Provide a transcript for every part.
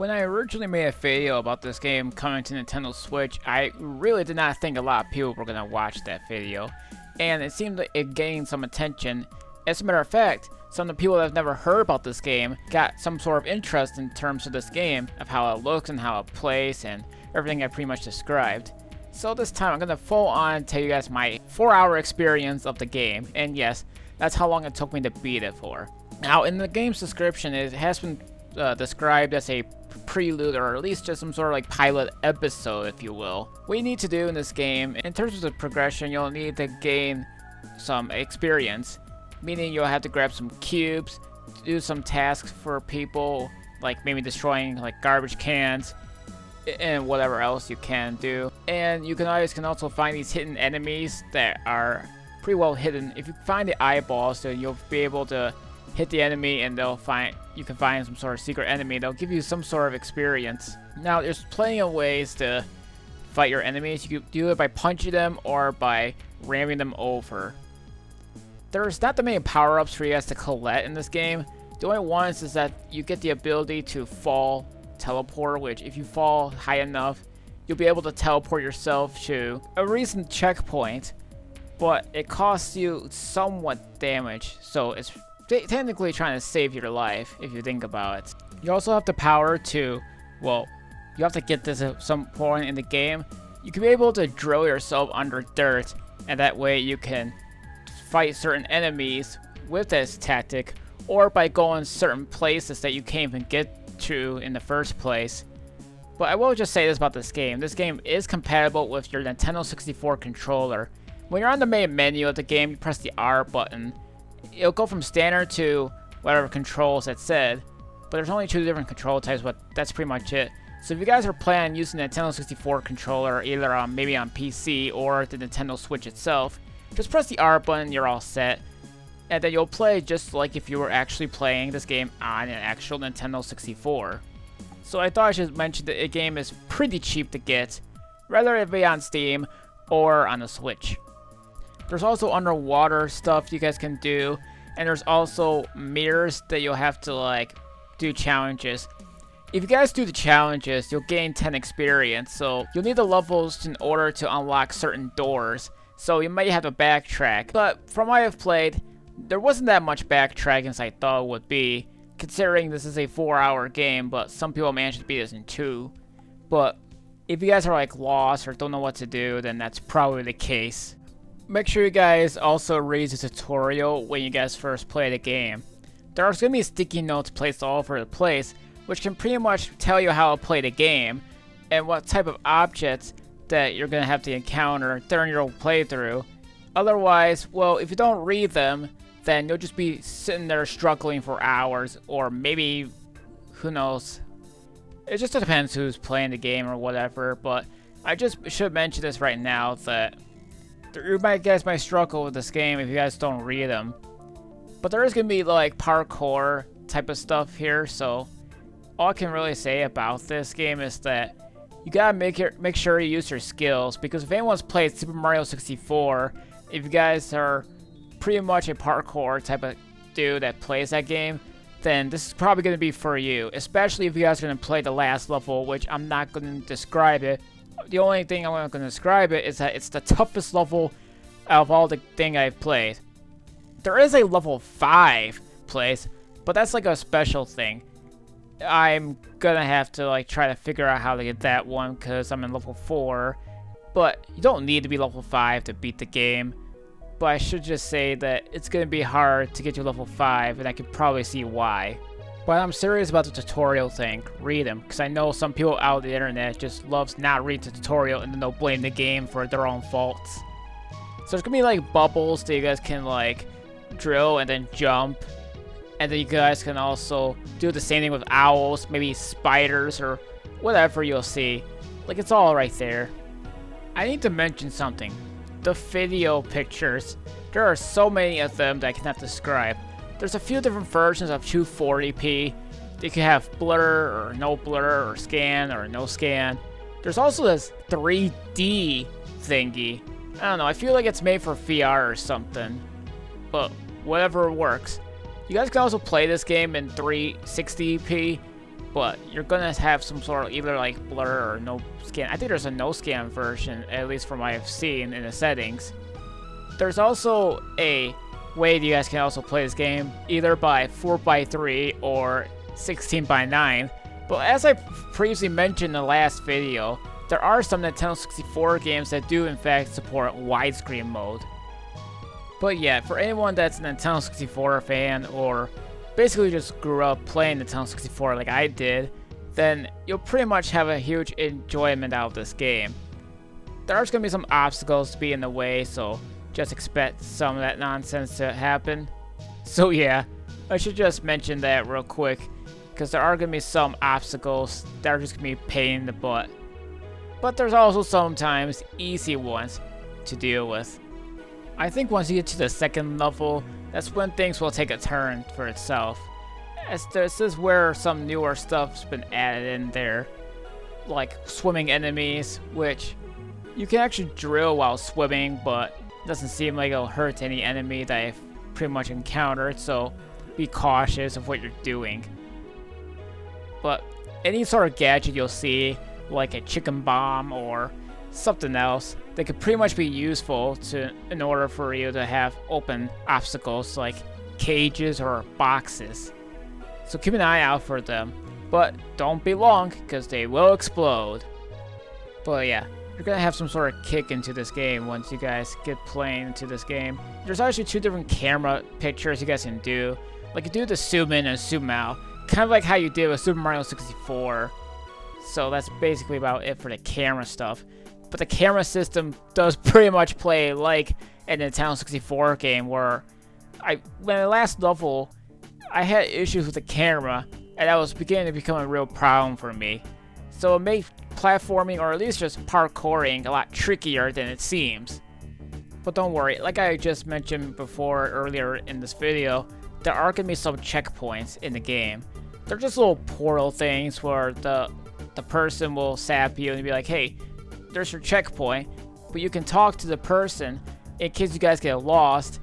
When I originally made a video about this game coming to Nintendo Switch, I really did not think a lot of people were going to watch that video, and it seemed like it gained some attention. As a matter of fact, some of the people that have never heard about this game got some sort of interest in terms of this game, of how it looks and how it plays and everything I pretty much described. So this time I'm going to full on tell you guys my 4-hour experience of the game, and yes, that's how long it took me to beat it for. Now in the game's description it has been described as a prelude, or at least just some sort of like pilot episode, if you will. What you need to do in this game, in terms of the progression, you'll need to gain some experience, meaning you'll have to grab some cubes, do some tasks for people, like maybe destroying like garbage cans and whatever else you can do. And you can also find these hidden enemies that are pretty well hidden. If you find the eyeballs, then you'll be able to hit the enemy and you can find some sort of secret enemy. They'll give you some sort of experience. Now there's plenty of ways to fight your enemies. You can do it by punching them or by ramming them over. There's not that many power-ups for you guys to collect in this game. The only ones is that you get the ability to fall teleport, which if you fall high enough, you'll be able to teleport yourself to a recent checkpoint, but it costs you somewhat damage, so it's technically trying to save your life if you think about it. You also have the power to, well, you have to get this at some point in the game. You can be able to drill yourself under dirt, and that way you can fight certain enemies with this tactic, or by going certain places that you can't even get to in the first place. But I will just say this about this game. This game is compatible with your Nintendo 64 controller. When you're on the main menu of the game, you press the R button. It'll go from standard to whatever controls it said, but there's only 2 different control types, but that's pretty much it. So if you guys are planning on using the Nintendo 64 controller, either on maybe on PC or the Nintendo Switch itself, just press the R button, you're all set, and then you'll play just like if you were actually playing this game on an actual Nintendo 64. So I thought I should mention that the game is pretty cheap to get, whether it be on Steam or on the Switch. There's also underwater stuff you guys can do, and there's also mirrors that you'll have to like do challenges. If you guys do the challenges, you'll gain 10 experience, so you'll need the levels in order to unlock certain doors, so you might have to backtrack. But from what I've played, there wasn't that much backtracking as I thought it would be, considering this is a 4-hour game, but some people managed to beat this in 2. But if you guys are like lost or don't know what to do, then that's probably the case. Make sure you guys also read the tutorial when you guys first play the game. There's going to be sticky notes placed all over the place, which can pretty much tell you how to play the game and what type of objects that you're going to have to encounter during your playthrough. Otherwise, well, if you don't read them, then you'll just be sitting there struggling for hours, or maybe, who knows. It just depends who's playing the game or whatever, but I just should mention this right now that you guys might struggle with this game if you guys don't read them. But there is going to be like parkour type of stuff here, so all I can really say about this game is that you gotta make sure you use your skills, because if anyone's played Super Mario 64, if you guys are pretty much a parkour type of dude that plays that game, then this is probably going to be for you, especially if you guys are going to play the last level, which I'm not going to describe it. The only thing I'm going to describe it is that it's the toughest level out of all the thing I've played. There is a level 5 place, but that's like a special thing. I'm gonna have to like try to figure out how to get that one because I'm in level 4. But you don't need to be level 5 to beat the game. But I should just say that it's gonna be hard to get to level 5, and I can probably see why. But I'm serious about the tutorial thing. Read them, because I know some people out on the internet just loves not reading the tutorial and then they'll blame the game for their own faults. So there's gonna be like bubbles that you guys can like drill and then jump. And then you guys can also do the same thing with owls, maybe spiders or whatever you'll see. Like, it's all right there. I need to mention something. The video pictures. There are so many of them that I cannot describe. There's a few different versions of 240p. You can have blur or no blur or scan or no scan. There's also this 3D thingy. I don't know, I feel like it's made for VR or something. But whatever works. You guys can also play this game in 360p, but you're gonna have some sort of either like blur or no scan. I think there's a no scan version, at least from what I've seen in the settings. There's also a way that you guys can also play this game either by 4x3 or 16x9. But as I previously mentioned in the last video, there are some Nintendo 64 games that do in fact support widescreen mode. But yeah, for anyone that's a Nintendo 64 fan or basically just grew up playing Nintendo 64 like I did, then you'll pretty much have a huge enjoyment out of this game. There's going to be some obstacles to be in the way, so just expect some of that nonsense to happen. So yeah, I should just mention that real quick, because there are going to be some obstacles that are just going to be a pain in the butt. But there's also sometimes easy ones to deal with. I think once you get to the second level, that's when things will take a turn for itself. As this is where some newer stuff's been added in there, like swimming enemies, which you can actually drill while swimming, but it doesn't seem like it'll hurt any enemy that I've pretty much encountered, so be cautious of what you're doing. But any sort of gadget you'll see, like a chicken bomb or something else, that could pretty much be useful in order for you to have open obstacles like cages or boxes. So keep an eye out for them, but don't be long because they will explode. But yeah, you're gonna have some sort of kick into this game once you guys get playing into this game. There's actually two different camera pictures you guys can do. Like you do the zoom in and zoom out, kind of like how you did with Super Mario 64. So that's basically about it for the camera stuff. But the camera system does pretty much play like a Nintendo 64 game, where when the last level, I had issues with the camera, and that was beginning to become a real problem for me. So it made platforming, or at least just parkouring, a lot trickier than it seems. But don't worry, like I just mentioned before earlier in this video, there are going to be some checkpoints in the game. They're just little portal things where the person will zap you and be like, hey, there's your checkpoint, but you can talk to the person in case you guys get lost,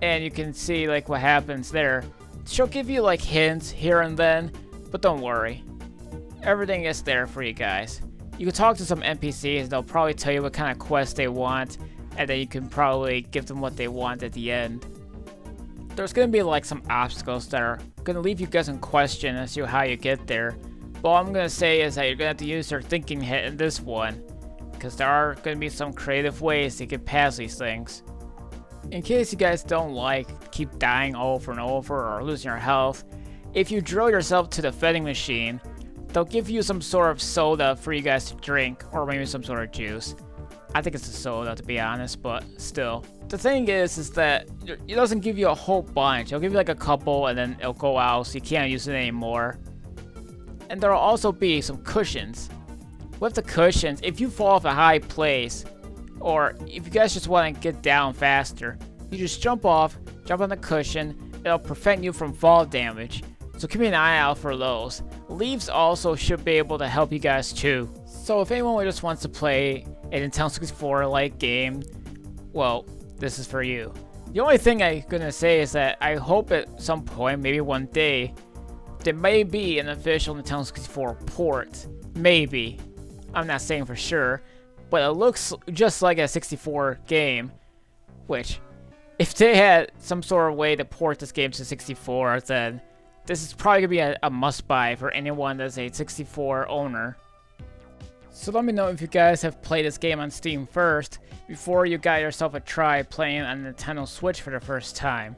and you can see like what happens there. She'll give you like hints here and then, but don't worry, everything is there for you guys. You can talk to some NPCs, they'll probably tell you what kind of quest they want, and then you can probably give them what they want at the end. There's gonna be like some obstacles that are gonna leave you guys in question as to how you get there. But all I'm gonna say is that you're gonna have to use your thinking head in this one, because there are going to be some creative ways to get past these things. In case you guys don't like keep dying over and over or losing your health, if you drill yourself to the vending machine, they'll give you some sort of soda for you guys to drink, or maybe some sort of juice. I think it's a soda, to be honest, but still. The thing is that it doesn't give you a whole bunch. It'll give you like a couple and then it'll go out, so you can't use it anymore. And there'll also be some cushions. With the cushions, if you fall off a high place, or if you guys just want to get down faster, you just jump on the cushion, it'll prevent you from fall damage. So keep an eye out for those. Leaves also should be able to help you guys too. So if anyone just wants to play a Nintendo 64 like game, well, this is for you. The only thing I'm gonna say is that I hope at some point, maybe one day, there may be an official Nintendo 64 port. Maybe. I'm not saying for sure, but it looks just like a 64 game, which, if they had some sort of way to port this game to 64, then this is probably going to be a must-buy for anyone that's a 64 owner. So let me know if you guys have played this game on Steam first, before you got yourself a try playing on Nintendo Switch for the first time.